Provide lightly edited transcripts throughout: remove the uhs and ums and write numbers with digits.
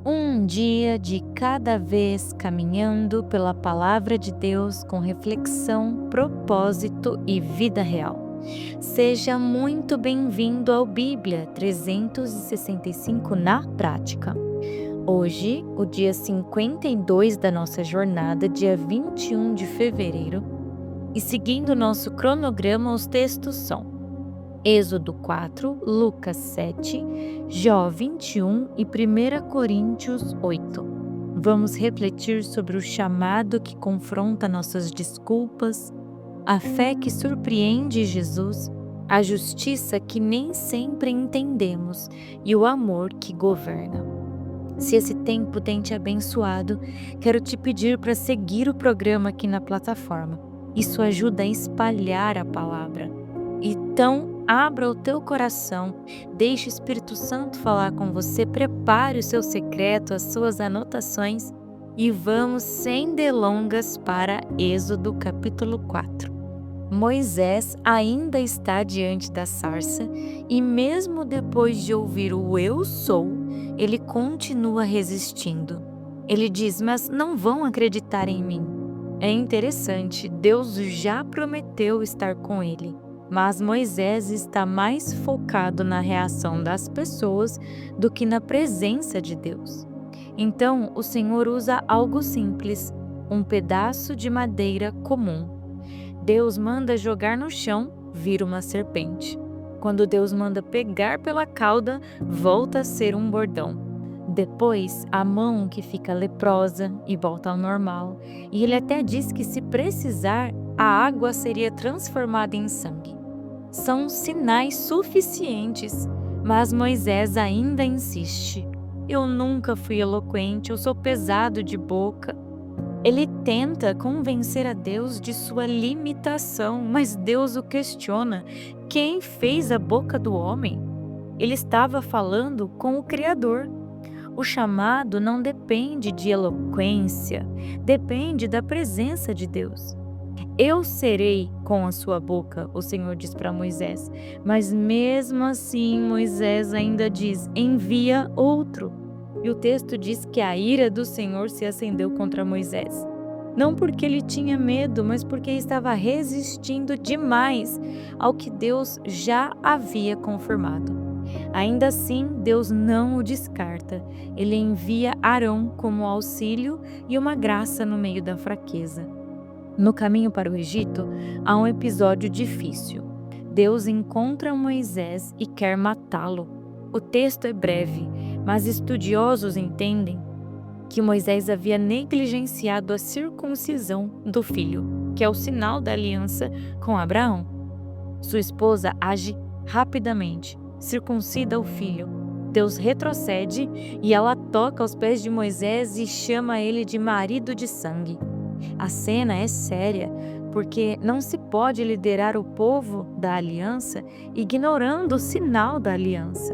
Um dia de cada vez caminhando pela palavra de Deus com reflexão, propósito e vida real. Seja muito bem-vindo ao Bíblia 365 na prática. Hoje, o dia 52 da nossa jornada, dia 21 de fevereiro, e seguindo nosso cronograma, os textos são Êxodo 4, Lucas 7, Jó 21 e 1 Coríntios 8. Vamos refletir sobre o chamado que confronta nossas desculpas, a fé que surpreende Jesus, a justiça que nem sempre entendemos e o amor que governa. Se esse tempo tem te abençoado, quero te pedir para seguir o programa aqui na plataforma. Isso ajuda a espalhar a palavra. Então, abra o teu coração, deixe o Espírito Santo falar com você, prepare o seu secreto, as suas anotações e vamos sem delongas para Êxodo capítulo 4. Moisés ainda está diante da sarça e mesmo depois de ouvir o "eu sou", ele continua resistindo. Ele diz: "Mas não vão acreditar em mim." É interessante, Deus já prometeu estar com ele. Mas Moisés está mais focado na reação das pessoas do que na presença de Deus. Então, o Senhor usa algo simples, um pedaço de madeira comum. Deus manda jogar no chão, vira uma serpente. Quando Deus manda pegar pela cauda, volta a ser um bordão. Depois, a mão que fica leprosa e volta ao normal. E ele até diz que, se precisar, a água seria transformada em sangue. São sinais suficientes, mas Moisés ainda insiste. "Eu nunca fui eloquente, eu sou pesado de boca." Ele tenta convencer a Deus de sua limitação, mas Deus o questiona. Quem fez a boca do homem? Ele estava falando com o Criador. O chamado não depende de eloquência, depende da presença de Deus. "Eu serei com a sua boca", o Senhor diz para Moisés. Mas mesmo assim Moisés ainda diz: "Envia outro." E o texto diz que a ira do Senhor se acendeu contra Moisés. Não porque ele tinha medo, mas porque estava resistindo demais ao que Deus já havia confirmado. Ainda assim, Deus não o descarta. Ele envia Arão como auxílio e uma graça no meio da fraqueza. No caminho para o Egito, há um episódio difícil. Deus encontra Moisés e quer matá-lo. O texto é breve, mas estudiosos entendem que Moisés havia negligenciado a circuncisão do filho, que é o sinal da aliança com Abraão. Sua esposa age rapidamente, circuncida o filho. Deus retrocede e ela toca aos pés de Moisés e chama ele de marido de sangue. A cena é séria, porque não se pode liderar o povo da aliança ignorando o sinal da aliança.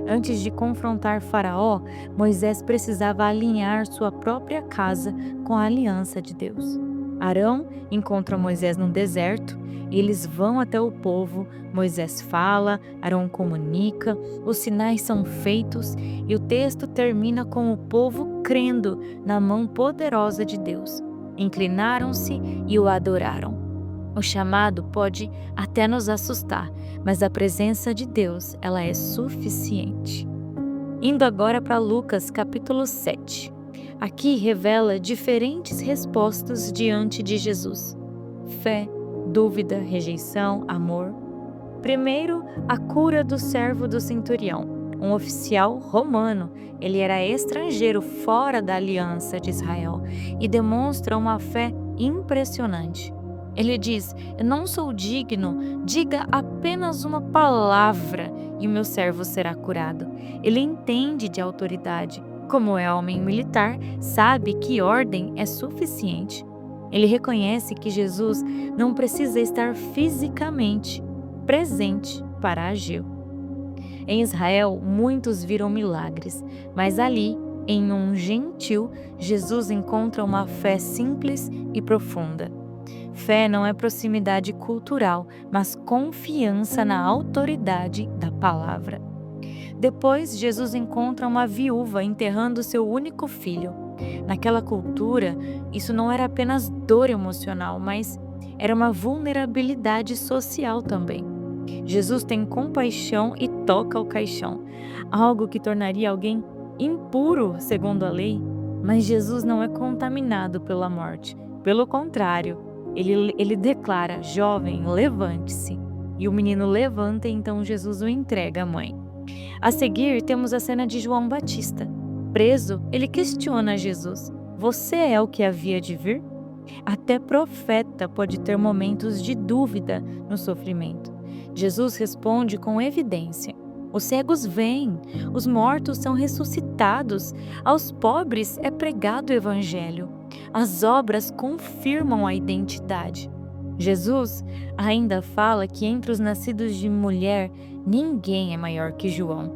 Antes de confrontar Faraó, Moisés precisava alinhar sua própria casa com a aliança de Deus. Arão encontra Moisés no deserto, eles vão até o povo, Moisés fala, Arão comunica, os sinais são feitos e o texto termina com o povo crendo na mão poderosa de Deus. Inclinaram-se e o adoraram. O chamado pode até nos assustar, mas a presença de Deus, ela é suficiente. Indo agora para Lucas capítulo 7. Aqui revela diferentes respostas diante de Jesus: fé, dúvida, rejeição, amor. Primeiro, a cura do servo do centurião, um oficial romano. Ele era estrangeiro fora da aliança de Israel e demonstra uma fé impressionante. Ele diz: "Eu não sou digno, diga apenas uma palavra e o meu servo será curado." Ele entende de autoridade. Como é homem militar, sabe que ordem é suficiente. Ele reconhece que Jesus não precisa estar fisicamente presente para agir. Em Israel, muitos viram milagres, mas ali, em um gentil, Jesus encontra uma fé simples e profunda. Fé não é proximidade cultural, mas confiança na autoridade da palavra. Depois, Jesus encontra uma viúva enterrando seu único filho. Naquela cultura, isso não era apenas dor emocional, mas era uma vulnerabilidade social também. Jesus tem compaixão e toca o caixão, algo que tornaria alguém impuro segundo a lei, mas Jesus não é contaminado pela morte. Pelo contrário, ele declara: jovem, levante-se. E o menino levanta, e então Jesus o entrega à mãe. A seguir, temos a cena de João Batista. Preso, ele questiona Jesus: você é o que havia de vir? Até profeta pode ter momentos de dúvida no sofrimento. Jesus responde com evidência: os cegos veem, os mortos são ressuscitados, aos pobres é pregado o evangelho. As obras confirmam a identidade. Jesus ainda fala que entre os nascidos de mulher, ninguém é maior que João.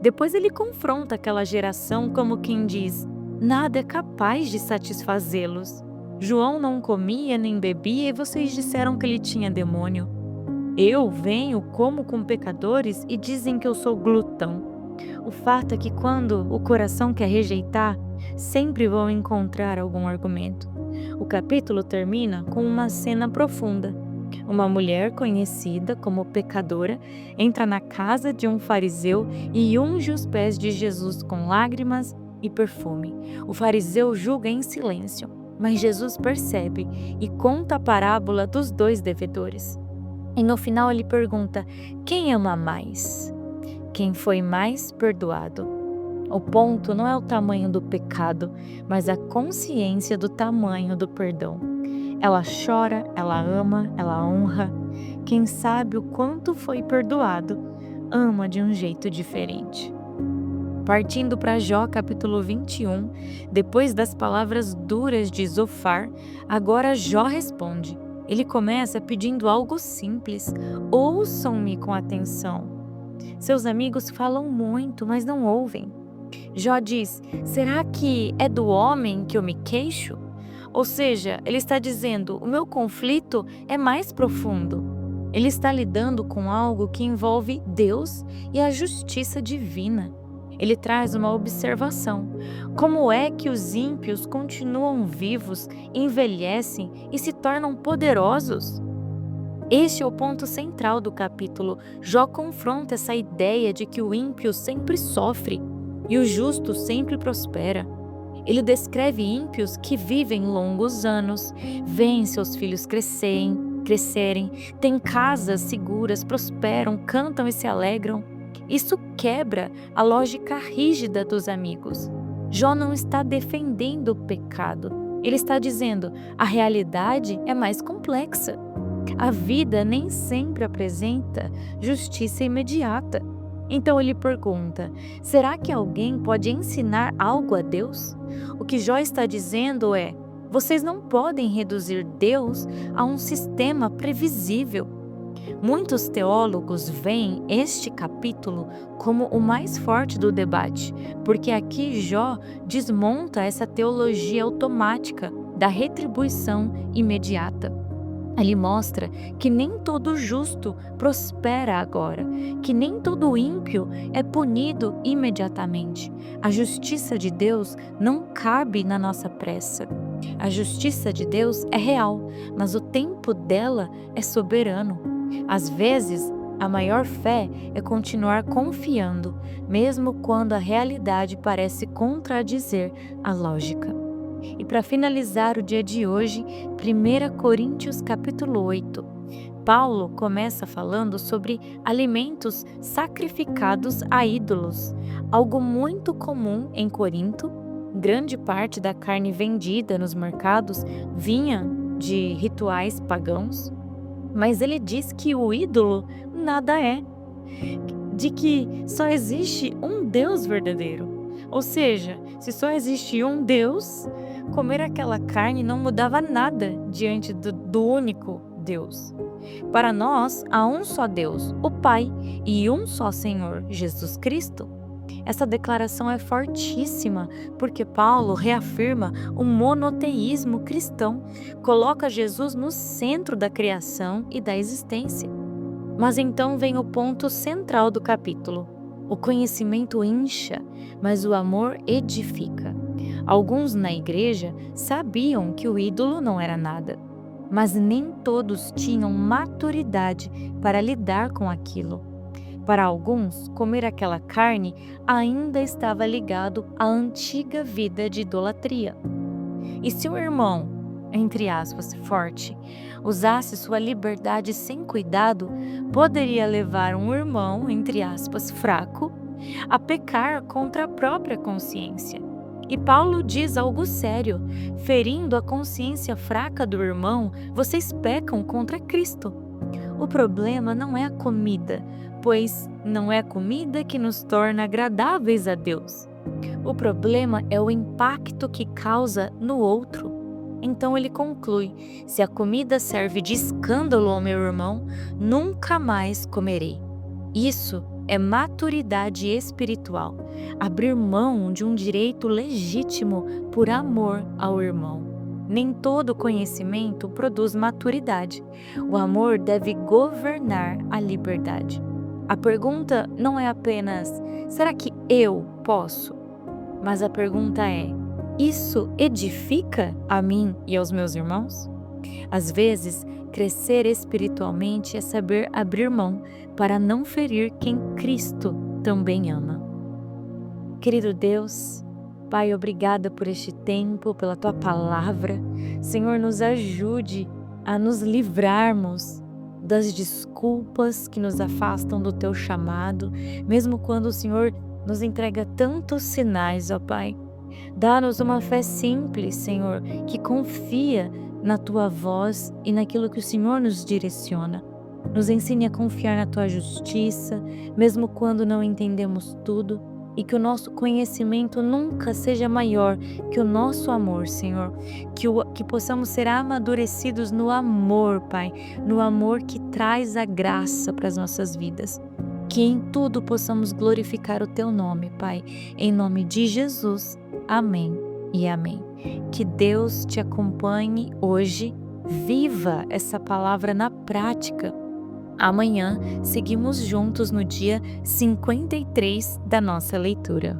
Depois ele confronta aquela geração como quem diz: nada é capaz de satisfazê-los. João não comia nem bebia e vocês disseram que ele tinha demônio. Eu venho, como com pecadores e dizem que eu sou glutão. O fato é que quando o coração quer rejeitar, sempre vão encontrar algum argumento. O capítulo termina com uma cena profunda. Uma mulher conhecida como pecadora entra na casa de um fariseu e unge os pés de Jesus com lágrimas e perfume. O fariseu julga em silêncio, mas Jesus percebe e conta a parábola dos dois devedores. E no final ele pergunta: quem ama mais? Quem foi mais perdoado? O ponto não é o tamanho do pecado, mas a consciência do tamanho do perdão. Ela chora, ela ama, ela honra. Quem sabe o quanto foi perdoado, ama de um jeito diferente. Partindo para Jó capítulo 21, depois das palavras duras de Zofar, agora Jó responde. Ele começa pedindo algo simples: ouçam-me com atenção. Seus amigos falam muito, mas não ouvem. Jó diz: será que é do homem que eu me queixo? Ou seja, ele está dizendo: o meu conflito é mais profundo. Ele está lidando com algo que envolve Deus e a justiça divina. Ele traz uma observação: como é que os ímpios continuam vivos, envelhecem e se tornam poderosos? Este é o ponto central do capítulo. Jó confronta essa ideia de que o ímpio sempre sofre e o justo sempre prospera. Ele descreve ímpios que vivem longos anos, veem seus filhos crescerem, têm casas seguras, prosperam, cantam e se alegram. Isso quebra a lógica rígida dos amigos. Jó não está defendendo o pecado. Ele está dizendo: a realidade é mais complexa. A vida nem sempre apresenta justiça imediata. Então ele pergunta: será que alguém pode ensinar algo a Deus? O que Jó está dizendo é: vocês não podem reduzir Deus a um sistema previsível. Muitos teólogos veem este capítulo como o mais forte do debate, porque aqui Jó desmonta essa teologia automática da retribuição imediata. Ele mostra que nem todo justo prospera agora, que nem todo ímpio é punido imediatamente. A justiça de Deus não cabe na nossa pressa. A justiça de Deus é real, mas o tempo dela é soberano. Às vezes, a maior fé é continuar confiando, mesmo quando a realidade parece contradizer a lógica. E para finalizar o dia de hoje, 1 Coríntios capítulo 8. Paulo começa falando sobre alimentos sacrificados a ídolos, algo muito comum em Corinto. Grande parte da carne vendida nos mercados vinha de rituais pagãos. Mas ele diz que o ídolo nada é, de que só existe um Deus verdadeiro. Ou seja, se só existe um Deus, comer aquela carne não mudava nada diante do único Deus. Para nós, há um só Deus, o Pai, e um só Senhor, Jesus Cristo. Essa declaração é fortíssima, porque Paulo reafirma o monoteísmo cristão, coloca Jesus no centro da criação e da existência. Mas então vem o ponto central do capítulo. O conhecimento incha, mas o amor edifica. Alguns na igreja sabiam que o ídolo não era nada, mas nem todos tinham maturidade para lidar com aquilo. Para alguns, comer aquela carne ainda estava ligado à antiga vida de idolatria. E se o irmão, entre aspas, forte, usasse sua liberdade sem cuidado, poderia levar um irmão, entre aspas, fraco, a pecar contra a própria consciência. E Paulo diz algo sério: ferindo a consciência fraca do irmão, vocês pecam contra Cristo. O problema não é a comida, pois não é a comida que nos torna agradáveis a Deus. O problema é o impacto que causa no outro. Então ele conclui: se a comida serve de escândalo ao meu irmão, nunca mais comerei. Isso é maturidade espiritual, abrir mão de um direito legítimo por amor ao irmão. Nem todo conhecimento produz maturidade. O amor deve governar a liberdade. A pergunta não é apenas: será que eu posso? Mas a pergunta é: isso edifica a mim e aos meus irmãos? Às vezes, crescer espiritualmente é saber abrir mão para não ferir quem Cristo também ama. Querido Deus, Pai, obrigada por este tempo, pela Tua palavra. Senhor, nos ajude a nos livrarmos das desculpas que nos afastam do Teu chamado, mesmo quando o Senhor nos entrega tantos sinais, ó Pai. Dá-nos uma fé simples, Senhor, que confia na Tua voz e naquilo que o Senhor nos direciona. Nos ensine a confiar na Tua justiça, mesmo quando não entendemos tudo, e que o nosso conhecimento nunca seja maior que o nosso amor, Senhor. Que possamos ser amadurecidos no amor, Pai, no amor que traz a graça para as nossas vidas. Que em tudo possamos glorificar o Teu nome, Pai. Em nome de Jesus. Amém e amém. Que Deus te acompanhe hoje. Viva essa palavra na prática. Amanhã seguimos juntos no dia 53 da nossa leitura.